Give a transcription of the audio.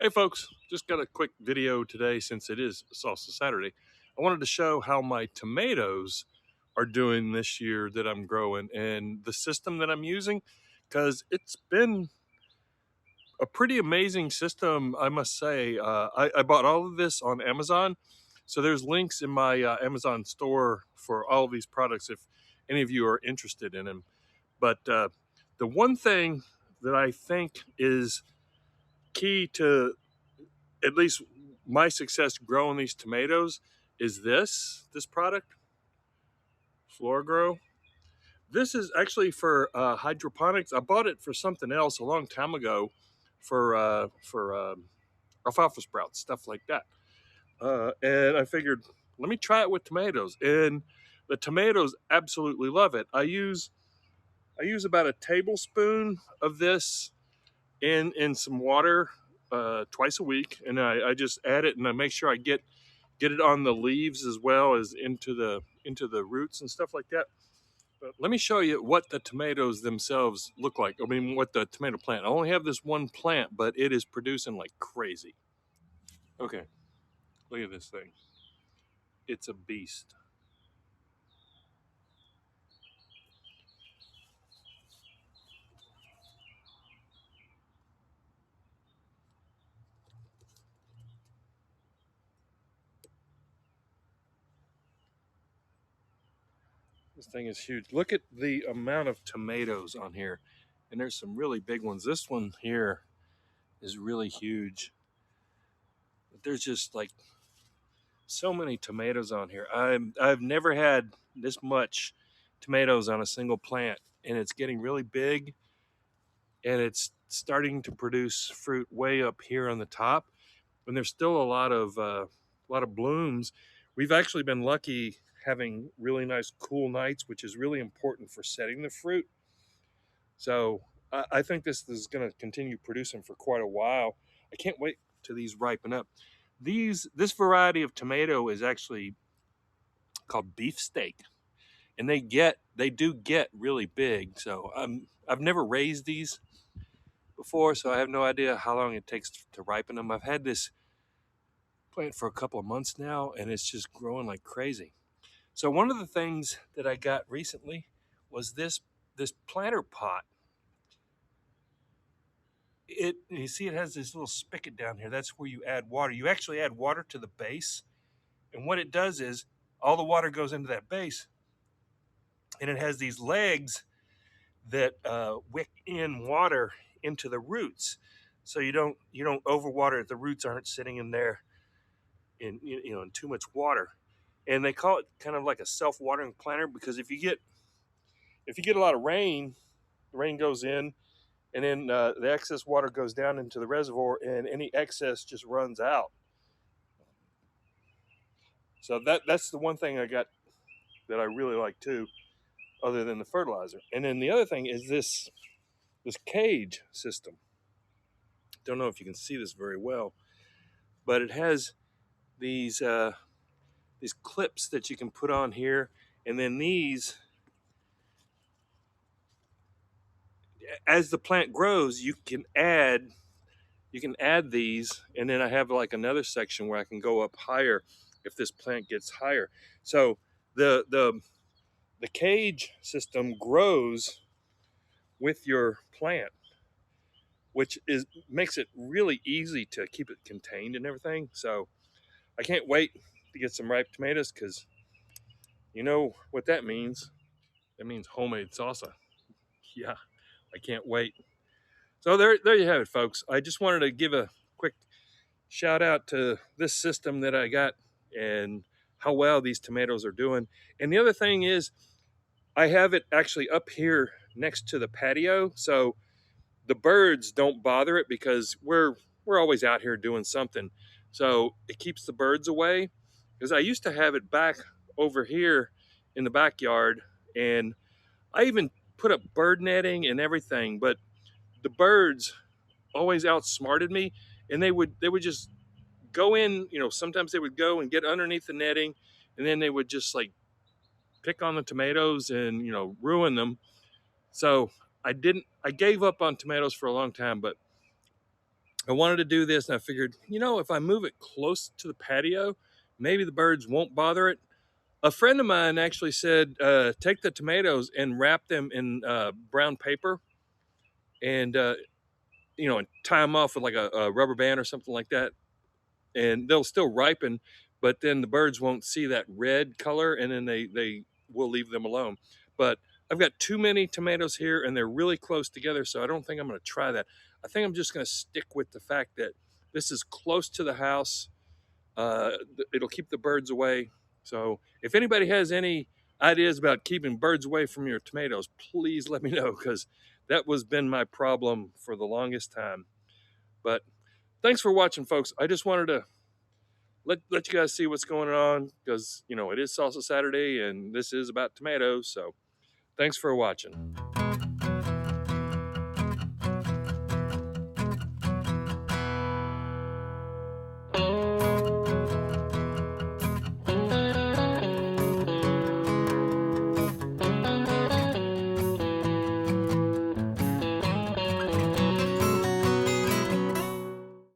Hey folks, just got a quick video today since it is Salsa Saturday. I wanted to show how my tomatoes are doing this year that I'm growing and the system that I'm using, because it's been a pretty amazing system, I must say. I bought all of this on Amazon, so there's links in my Amazon store for all of these products if any of you are interested in them. But the one thing that I think is key to at least my success growing these tomatoes is this product, Floor Grow. This is actually for hydroponics. I bought it for something else a long time ago for alfalfa sprouts, stuff like that. And I figured, let me try it with tomatoes. And the tomatoes absolutely love it. I use about a tablespoon of this in some water twice a week, and I just add it and I make sure I get it on the leaves as well as into the roots and stuff like that. But let me show you what the tomatoes themselves look like. I mean, what the tomato plant. I only have this one plant, but it is producing like crazy. Okay, look at this thing. It's a beast. This thing is huge. Look at the amount of tomatoes on here. And there's some really big ones. This one here is really huge. But there's just like so many tomatoes on here. I've never had this much tomatoes on a single plant, and it's getting really big, and it's starting to produce fruit way up here on the top. And there's still a lot of blooms. We've actually been lucky having really nice cool nights, which is really important for setting the fruit. So I think this is going to continue producing for quite a while. I can't wait till these ripen up. This variety of tomato is actually called beefsteak, and they do get really big. So I've never raised these before, so I have no idea how long it takes to ripen them. I've had this plant for a couple of months now, and it's just growing like crazy. So one of the things that I got recently was this planter pot. You see it has this little spigot down here. That's where you add water. You actually add water to the base, and what it does is all the water goes into that base, and it has these legs that wick in water into the roots, so you don't overwater it. The roots aren't sitting in there in in too much water. And they call it kind of like a self-watering planter, because if you get a lot of rain, the rain goes in, and then the excess water goes down into the reservoir, and any excess just runs out. So that's the one thing I got that I really like too, other than the fertilizer. And then the other thing is this cage system. Don't know if you can see this very well, but it has these clips that you can put on here, and then these, as the plant grows, you can add these, and then I have like another section where I can go up higher if this plant gets higher. So the cage system grows with your plant, which makes it really easy to keep it contained and everything. So I can't wait to get some ripe tomatoes, because you know what that means. That means homemade salsa. Yeah, I can't wait. So there you have it, folks. I just wanted to give a quick shout out to this system that I got and how well these tomatoes are doing. And the other thing is, I have it actually up here next to the patio, so the birds don't bother it, because we're always out here doing something. So it keeps the birds away, because I used to have it back over here in the backyard, and I even put up bird netting and everything, but the birds always outsmarted me, and they would just go in, sometimes they would go and get underneath the netting, and then they would just like pick on the tomatoes and ruin them. So I gave up on tomatoes for a long time, but I wanted to do this and I figured, you know, if I move it close to the patio, maybe the birds won't bother it. A friend of mine actually said, take the tomatoes and wrap them in brown paper and, you know, and tie them off with like a rubber band or something like that. And they'll still ripen, but then the birds won't see that red color and then they will leave them alone. But I've got too many tomatoes here and they're really close together, so I don't think I'm going to try that. I think I'm just going to stick with the fact that this is close to the house. It'll keep the birds away. So if anybody has any ideas about keeping birds away from your tomatoes, please let me know, because that was been my problem for the longest time. But thanks for watching, folks. I just wanted to let you guys see what's going on, because, you know, it is Salsa Saturday and this is about tomatoes. So thanks for watching.